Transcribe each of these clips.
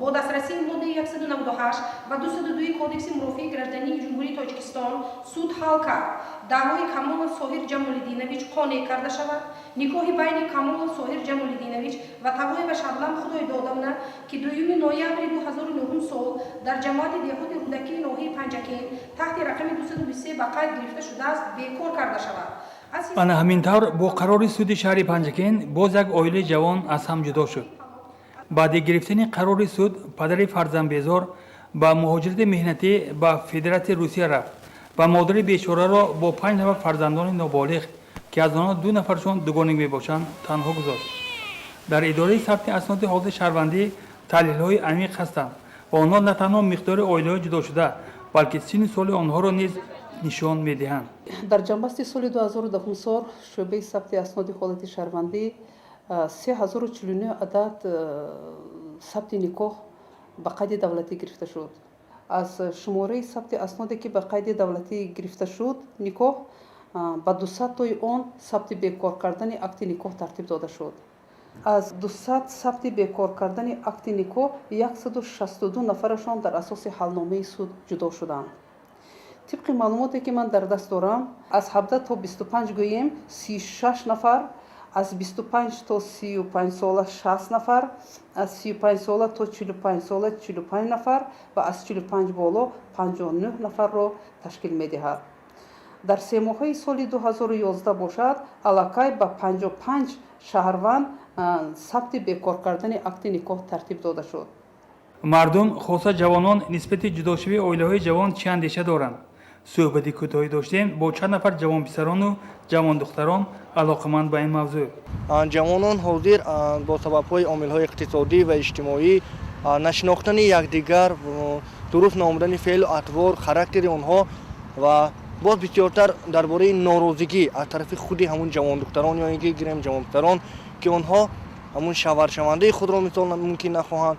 با دسترسی ماده 198 و 202 کودکس مرافع گردنی جمهوری تاجیکستان سود حل کرد دعوای کمال ساهر جمالدینویچ قانع کرده شود. نکاح بین کمال ساهر جمالدینویچ و توای و شبنم خدای دادمنه که 2 نوامبر 2009 سال در جماعت دهات رودکی ناحیه پنجکین تحت رقم 223 به قید گرفته شده است بیکار کرده شود. انا همین طور با قرار سود شهر پنجکین باز یک عائله جوان از هم جدا شد. بعد گرفتن قرار سود پدر فرزند بیزار با مهاجرت مهنتی به فدراسیون روسیه رفت و مادر بیچاره را با 5 نفر فرزندان نابالغ که از آنها 2 نفرشان دوگانه میباشند تنها گذاشت. در اداره ثبت اسناد حالت شهروندی تحلیل‌های عمیق هستند و آنها نه تنها مقدار عائله‌های جدا شده بلکه سن سال آنها را نیز نشان می‌دهند. در جنبسط سال 2010 سال شعبه ثبت اسناد حالت شهروندی 3049 عدد ثبت نکاح به قید دولتی گرفته شد. از شماره ثبت اسنادی که به قید دولتی گرفته شد نکاح با 200 تای آن ثبت بیکار کردن اکت نکاح ترتیب داده شد. از 200 ثبت بیکار کردن اکت نکاح 162 نفرشان در اساس حلنامه سود جدا شدند. طبق معلوماتی که من در دست دارم از 17 تا 25 گوییم 36 نفر، از 25 تا 35 ساله 60 نفر، از 35 ساله تا 45 ساله 45 نفر و از 45 بالا 59 نفر را تشکیل می‌دهد. در 3 ماهه سال 2011 باشد علاقه به 55 شهروند ثبت بیکار کردن اکت نکاح ترتیب داده شد. مردم خاصه جوانان نسبت جداشوی عائله‌های جوان چه اندیشه دارند؟ صحبتی کوتاهی داشتیم با چند نفر جوان پسران و جوان دختران علاقمند به این موضوع. جوانان حاضر با سبب‌های عامل‌های اقتصادی و اجتماعی نشناختن یکدیگر، درست نامیدن فعل و اطوار، خاراکتر آنها و باز بسیارتر درباره ناراضگی از طرف خود همون جوان دختران یا اینکه گریم جوان پسران که آنها همون شوهر شونده خود را مثلا ممکن نخواهند،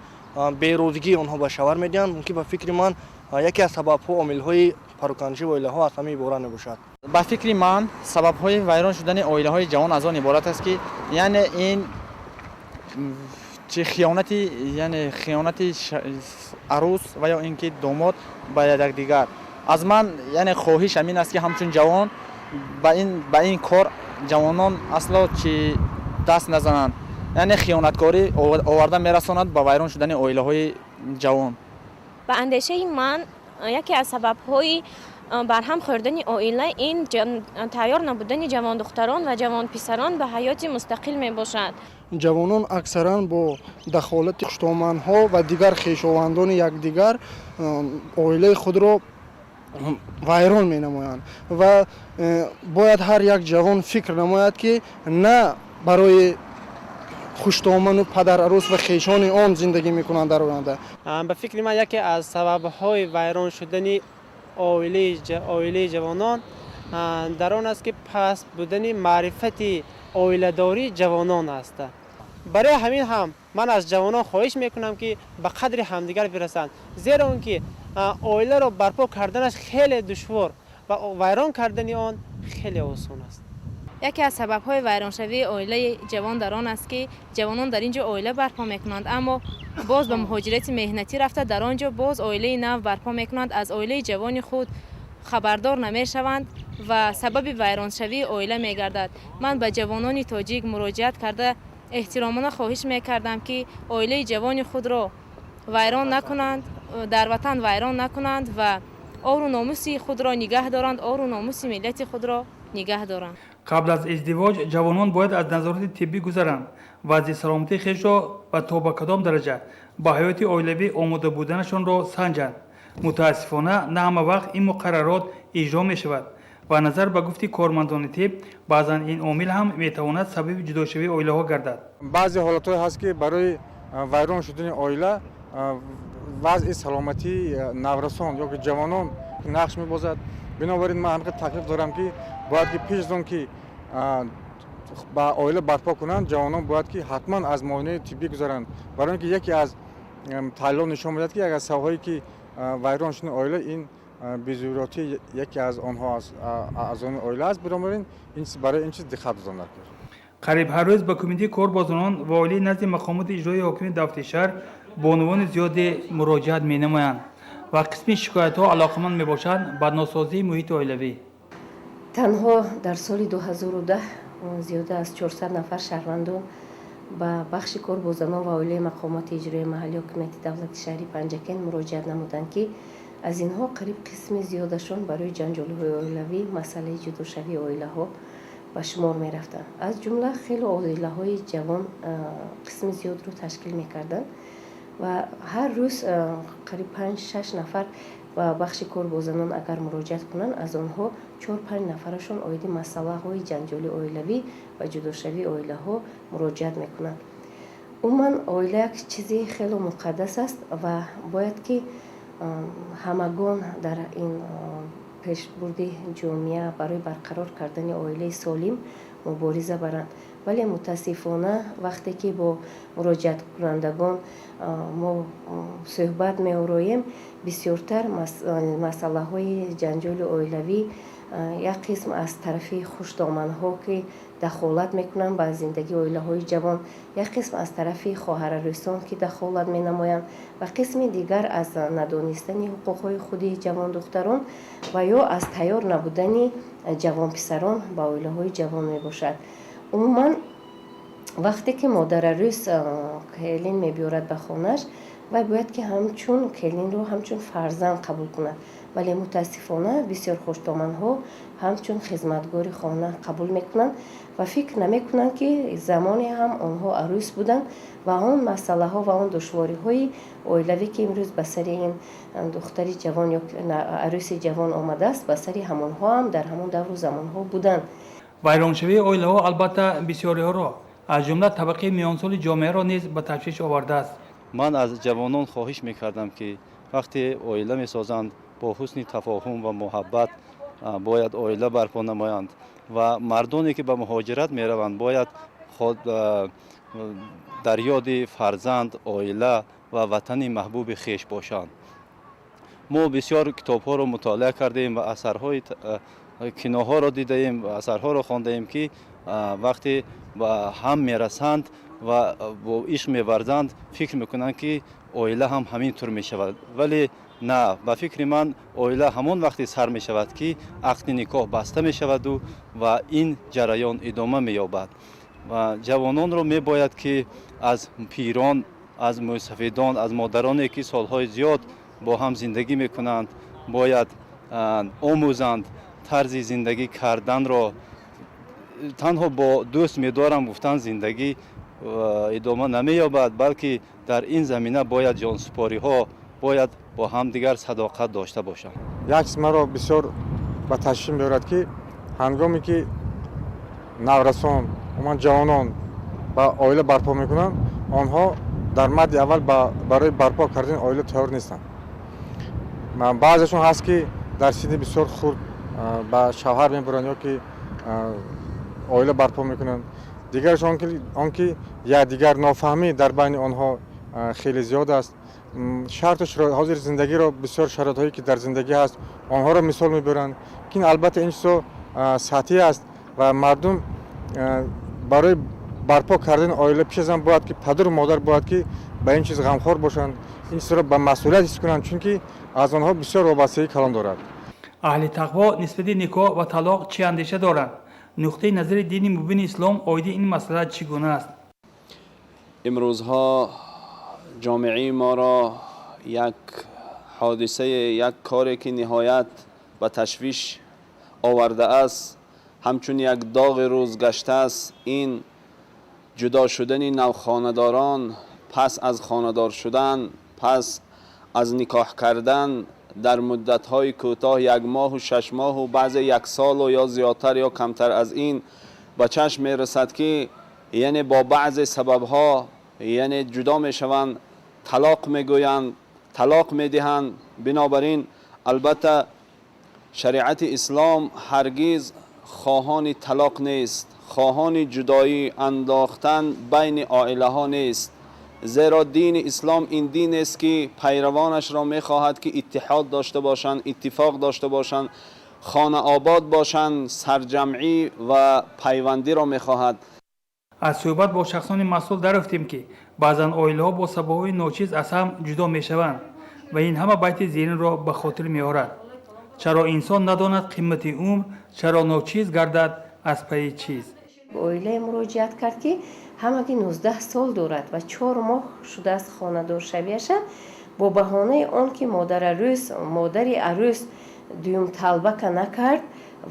بی‌روزگی آنها به شوهر میدن. ممکن به فکر من یکی از سبب‌ها عامل‌های پراکنده عائله‌ها از همین عبارت نباشد. به فکر من سبب‌های ویران شدن عائله‌های جوان از آن عبارت است که یعنی این چه خیانتی، یعنی خیانت عروس و یا اینکه داماد با یکدیگر. از من یعنی خواهش همین است که همچون جوان با این کار جوانان اصلا چی دست نزنند، یعنی خیانتکاری آورده میرساند با ویران شدن عائله‌های جوان. به اندیشه من یکی از سبب‌های برهم خوردن عائله این تیار نبودن جوان دختران و جوان پسران به حیات مستقل می باشد. جوانان اکثرا با دخالت خشتامندها و دیگر خویشاوندان یکدیگر عائله خود را ویران می نمایند و باید هر یک جوان فکر نماید که نه برای خوشتامن و پدر عروس و خویشان آن زندگی میکنند در آینده. به فکر من یکی از سبب‌های ویران شدن عائله جوانان در آن است که پس بودن معرفت عائله‌داری جوانان است. برای همین هم من از جوانان خواهش میکنم که به قدر همدیگر برسند، زیرا اونکه عائله را برپا کردنش خیلی دشوار و ویران کردن آن خیلی آسان است. یکی از سبب‌های ویرانشوی عائله جوان در آن است که جوانان در اینجا عائله برپا میکنند اما باز به مهاجرت مهنتی رفته در آنجا باز عائله نو برپا میکنند، از عائله جوان خود خبردار نمیشوند و سبب ویرانشوی عائله میگردد. من به جوانان تاجیک مراجعت کرده احترامانه خواهش میکردم که عائله جوان خود را ویران نکنند، در وطن ویران نکنند و آر و ناموس خود را نگه دارند، آر و ناموس ملت خود را نگه دارند. قبل از ازدواج جوانان باید از نظارت طبی گذرند و از سلامتی خویش را و تا به کدام درجه با حیات عائلوی آماده بودنشان را سنجند. متاسفانه نه همه وقت این مقررات اجرا می شود و نظر به گفت کارمندان طب بعضا این عامل هم می تواند سبب جداشوی عائله ها گردد. بعضی حالات هست که برای ویران شدن عائله وضع سلامتی نورسان یا که جوانان نقش می بازد. بنابراین من همین تکلیف دارم که باید که پیش از آن که با عائله برپا کنند جوانان باید که حتما از معاینه طبی گذارند، برای اینکه یکی از تحلیلات نشان میدهد که اگر سبب‌هایی که ویران شدن عائله این بی‌ضروری یکی از آنها از آن عائله است. بنابراین این برای این چیز دقت داشته قریب هر روز با کمیته کاربازان و والی نزد مقامات اجرایی حاکم دفتر شهر بانوان زیادی مراجعت می نمایند و قسم شکایت ها علاقمند می باشند به ناسازی محیط عائلوی. تنها در سال 2010 زیاده از 400 نفر شهروندان به بخش کار با زنان و عائله مقامات اجرایی محلی حکومت دولت شهری پنجکن مراجعت نمودند که از اینها قریب قسم زیادشان برای جنجال‌های عائلوی مسئله جداشوی عائله‌ها به شمار می رفتند. از جمله خیلی عائله‌های جوان قسم زیاد رو تشکیل می کردند و هر روز قریب 5-6 نفر و بخش کار با زنان اگر مراجعت کنند از آنها 4-5 نفرشان عاید مسئله های جنجالی عائلوی و جداشوی عائله ها مراجعت میکنند. عموما عائله یک چیزی خیلی مقدس است و باید که همگان در این پیشبرد جامعه برای برقرار کردن عائله سالم مبارزه برند. ولی متاسفانه وقتی که با مراجعت کنندگان ما صحبت می آوریم بسیارتر مسئله های جنجال عائلوی یک قسم از طرف خوشدامنها که دخالت میکنند به زندگی عائله های جوان، یک قسم از طرف خواهررسان که دخالت می نمایند و قسم دیگر از ندانستن حقوق های خود جوان دختران و یا از تیار نبودن جوان پسران به عائله های جوان می باشد. عموما وقتی که مادر روز کلین میبیارد به خانهش و باید که همچون کلین رو همچون فرزند قبول کند، ولی متاسفانه بسیار خوشدامنها همچون خدمتگار خانه قبول میکنند و فکر نمیکنند که زمانی هم آنها عروس بودند و آن مسئله ها و آن دشواری های عائلوی که امروز به سر این دختر جوان یا عروس جوان آمده است به سر همانها هم در همون دور و زمان ها بودند. ویرانشوی عائله ها البته بسیاری ها را از جمله طبقه میانسال جامعه را نیز به تشویش آورده است. من از جوانان خواهش میکردم که وقتی عائله میسازند با حسن تفاهم و محبت باید عائله برپا نمایند و مردانی که به مهاجرت میروند باید خود در یاد فرزند، عائله و وطن محبوب خویش باشند. ما بسیار کتاب ها را مطالعه کردیم و اثرهای کیناها را دیدیم و اثرها را خواندیم که وقتی به هم میرسند و با عشق میورزند فکر میکنند که عائله هم همین طور میشود، ولی نه، به فکر من عائله همون وقتی سر میشود که عقد نکاح بسته میشود و این جریان ادامه مییابد و جوانان را میباید که از پیران، از موسفیدان، از مادرانی که سالهای زیاد با هم زندگی میکنند باید آموزند طرز زندگی کردن را. تنها با دوست میدارم گفتن زندگی ادامه نمییابد، بلکه در این زمینه باید جانسپاری ها باید با هم دیگر صداقت داشته باشند. یک چیز مرا بسیار به تشویش می‌آورد که هنگامی که نورسان عموما جوانان با عائله برپا میکنند آنها در مد اول برای برپا کردن عائله تیار نیستند. بعضیشون هست که در سن بسیار خرد با شوهر میبرند یا که عائله برپا میکنند. دیگرشون آنکه یا دیگر نافهمی در بین آنها خیلی زیاد است. شرط و شرایط حاضر زندگی را بسیار شرایط هایی که در زندگی هست آنها را مثال میبرند که البته این چیزا سطحی است و مردم برای برپا کردن عائله پیش از آن باید که پدر و مادر باید که به این چیز غمخوار باشند، این چیز را به مسئولیت حس کنند، چون که از آنها بسیار وابستگی کلان دارد. اهل تقوا نسبت نکاح و طلاق چه اندیشه دارند؟ نقطه نظر دین مبین اسلام آید این مسئله چگونه است؟ امروزها جامعه ما را یک حادثه، یک کاری که نهایت به تشویش آورده است، همچون یک داغ روز گشته است. این جدا شدن نوخانه‌داران پس از خانه‌دار شدن، پس از نکاح کردن در مدت‌های کوتاه 1 ماه و 6 ماه و بعضی 1 سال و یا زیادتر یا کمتر از این به چشم می‌رسد که یعنی با بعضی سبب‌ها یعنی جدا می‌شوند، طلاق میگویند، طلاق میدهند. بنابراین البته شریعت اسلام هرگز خواهان طلاق نیست، خواهان جدایی انداختن بین عائله ها نیست، زیرا دین اسلام این دین است که پیروانش را میخواهد که اتحاد داشته باشند، اتفاق داشته باشند، خانه آباد باشند، سرجمعی و پیوندی را میخواهد. از صحبت با شخصان مسئول دریافتیم که баъзан оилаҳо бо сабабҳои ночиз аз ҳам ҷудо мешаванд ва ин ҳама байти зеринро ба хотир меорад. чаро инсон надонад қимати умр, чаро ночиз гардад аз пайи чиз. оилае муроҷиат кард ки ҳамаги 19 сол дорад ва 4 моҳ шудааст хонадоршавиаша бо баҳонаи он ки модари арӯс дуюм талбака накард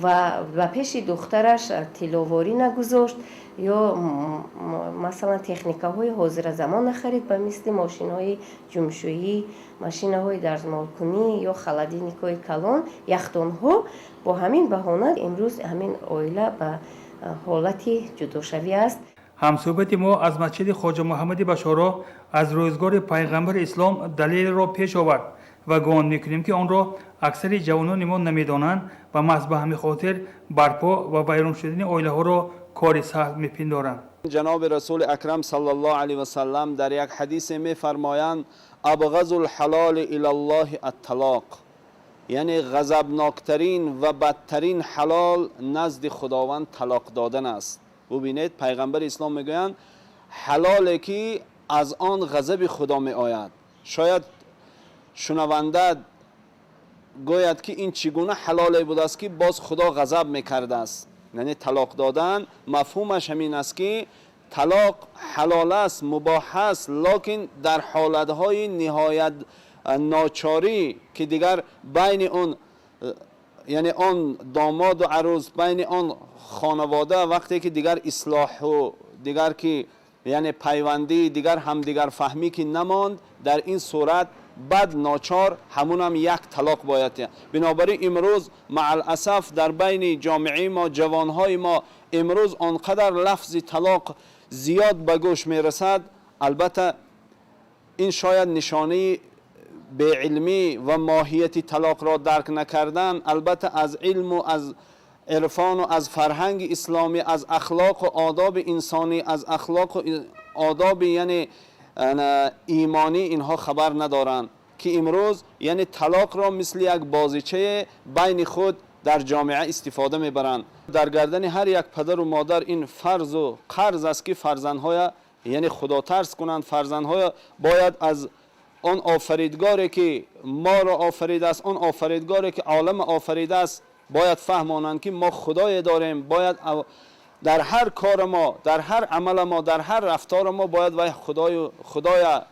ва ба пеши духтараш тиловорӣ нагузошт ё масалан техникаҳои ҳозиразамон нахарид ба мисли мошинҳои ҷумшӯӣ, машинаҳои дарзмолкунӣ ё халадильникҳои калон, яхдонҳо. бо ҳамин баҳона имрӯз ҳамин оила ба ҳолати ҷудошавӣ аст. ҳамсӯҳбати мо аз масҷиди хоҷа муҳаммади башоро аз рӯзгори пайғамбари ислом далелро пеш овард ва гумон мекунем ки онро аксари ҷавонони мо намедонанд ва маҳз ба ҳамин хотир барпо ва вайрон шудани оилаҳоро кори саҳл мепиндоранд. جناب رسول اکرم صلی الله علیه و سلم در یک حدیث می‌فرمایند ابغض الحلال الی الله الطلاق، یعنی غضبناکترین و بدترین حلال نزد خداوند طلاق دادن است. ببینید پیغمبر اسلام میگویند حلالی که از آن غضب خدا می آید. شاید شنونده گوید که این چگونه حلالی بوده است که باز خدا غضب میکرده است. یعنی طلاق دادن مفهومش همین است که طلاق حلال است، مباح است، لکن در حالتهای نهایت ناچاری که دیگر بین اون یعنی آن داماد و عروس بین آن خانواده وقتی که دیگر اصلاح و دیگر که یعنی پیوندی دیگر هم دیگر فهمی که نماند، در این صورت بعد ناچار همون هم یک طلاق باید. بنابراین امروز مع الاسف در بین جامعه ما جوانهای ما امروز آنقدر لفظ طلاق زیاد به گوش میرسد. البته این شاید نشانه به علمی و ماهیت طلاق را درک نکردن، البته از علم و از عرفان و از فرهنگ اسلامی، از اخلاق و آداب انسانی، از اخلاق و آداب یعنی ایمانی اینها خبر ندارند که امروز یعنی طلاق را مثل یک بازیچه بین خود در جامعه استفاده میبرند. در گردن هر یک پدر و مادر این فرض و قرض است که فرزندهای یعنی خدا ترس کنند. فرزندهای باید از آن آفریدگاری که ما را آفریده است، آن آفریدگاری که عالم آفریده است باید فهمانند که ما خدای داریم. باید در هر کار ما، در هر عمل ما، در هر رفتار ما باید و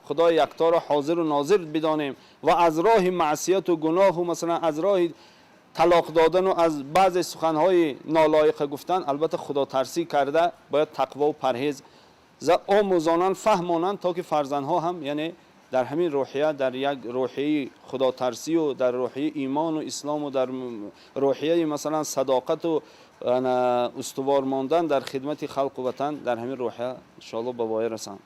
خدای یکتا را حاضر و ناظر بدانیم و از راه معصیت و گناه و مثلا از راه طلاق دادن و از بعض سخنهای نالایق گفتن البته خدا ترسی کرده باید تقوا و پرهیز آموزانند، فهمانند تا که فرزندها هم یعنی در همین روحیه، در یک روحیه خدا ترسی و در روحیه ایمان و اسلام و در روحیه مثلا صداقت و استوار ماندن در خدمت خلق و وطن در همین روحیه ان شاء الله به وای رسند.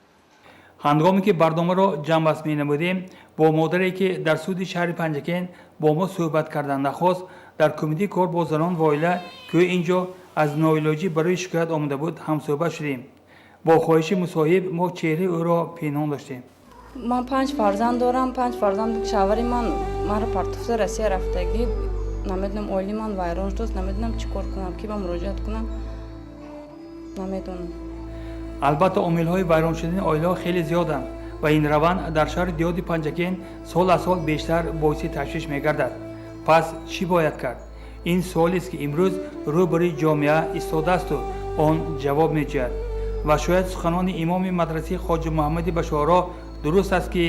ҳангоме ки барномаро ҷамъбаст менамудем бо модаре ки дар суди шаҳри панҷакен бо мо суҳбат кардан нахост, дар кумитаи кор бо занон ва оила кӯи ин ҷо аз ноилоҷӣ барои шикоят омада буд ҳамсӯҳбат шудем. бо хоҳиши мусоҳиб мо чеҳраи ӯро пинҳон доштем. ман 5 фарзанд дорам. 5 фарзанд шавари ман маро партофта Россия рафтагӣ, намедонам оилаи ман вайрон шудааст, намедонам чӣ кор кунам, ки ба муроҷиат кунам, намедонам. албатта омилҳои вайрон шудани оилаҳо хеле зиёданд ва ин раванд дар шаҳри диҳоти панҷакен сол аз сол бештар боиси ташвиш мегардад. пас чӣ бояд кард? ин суолест ки имрӯз рӯбарои ҷомеа истодаасту он ҷавоб меҷӯяд ва шояд суханони имоми мадрасаи хоҷа муҳаммади башоро дуруст аст ки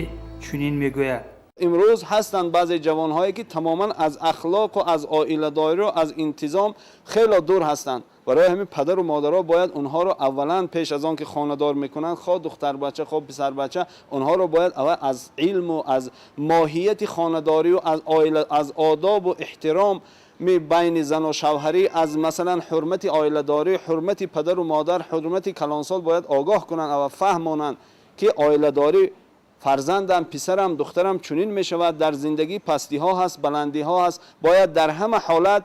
чунин мегӯяд. امروز هستند بعضی جوانهایی که تماما از اخلاق و از عائله‌داری و از انتظام خیلی دور هستند. برای همین پدر و مادرها باید اونها رو اولا پیش از آن که خانه‌دار میکنن، خواه دختر بچه خواه پسر بچه، اونها رو باید اول از علم و از ماهیت خانه‌داری و از عائله، از آداب و احترام بین زن و شوهری، از مثلا حرمت عائله‌داری، حرمت پدر و مادر، حرمت کلانسال باید آگاه کنن و فهمانند که عائله‌داری فرزندم، پسرم، دخترم چنین می شود. در زندگی پستی ها هست، بلندی ها هست. باید در همه حالت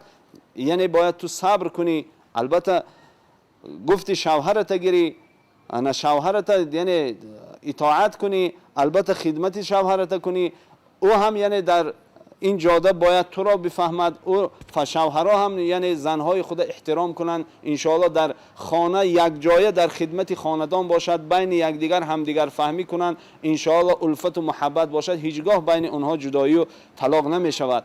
یعنی باید تو صبر کنی. البته گفتی شوهرت گیری، انا شوهرت یعنی اطاعت کنی، البته خدمت شوهرت کنی. او هم یعنی در این جاده باید تو را بفهمد، او شوهرها هم یعنی زنهای خود احترام کنند، انشاءالله در خانه یک جایه در خدمت خاندان باشد، بین یکدیگر همدیگر فهمی کنند، انشاءالله الفت و محبت باشد، هیچگاه بین اونها جدایی و طلاق نمی شود.